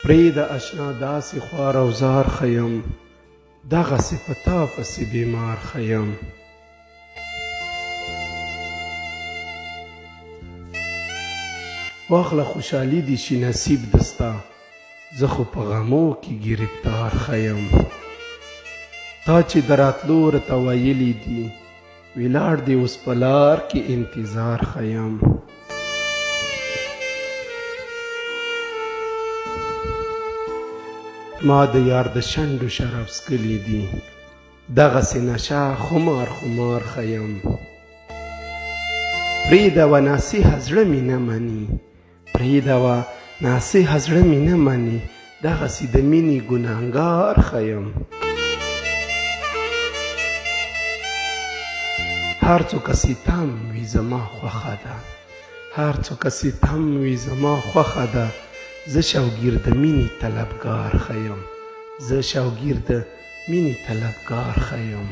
پرېږده اشنا داسې خوار او زار ښه یم، دغسې په تا پسې بیمار ښه یم. واخله خوشحالي دې شي نصیب د ستا، زه خو په غمو کې ګرفتار ښه یم. تا چې د راتلو راته ویلي دي، ولاړ دې اوس په لار کې انتظار ښه یم. ما د یار د شنډو شراب څکلي دي، دغسې نشه خمار خمار ښه یم. پرېږده ناصحه زړه مې نه مني، پرېږده ناصحه زړه مې نه مني، دغسې د مینې ګنهګار ښه یم. هر څوک ستم وي زما خوښه ده، هر څوک ستم وي زما خوښه ده، زه شوګیر د مینې طلبګار ښه یم، زه شوګیر د مینې طلبګار ښه یم.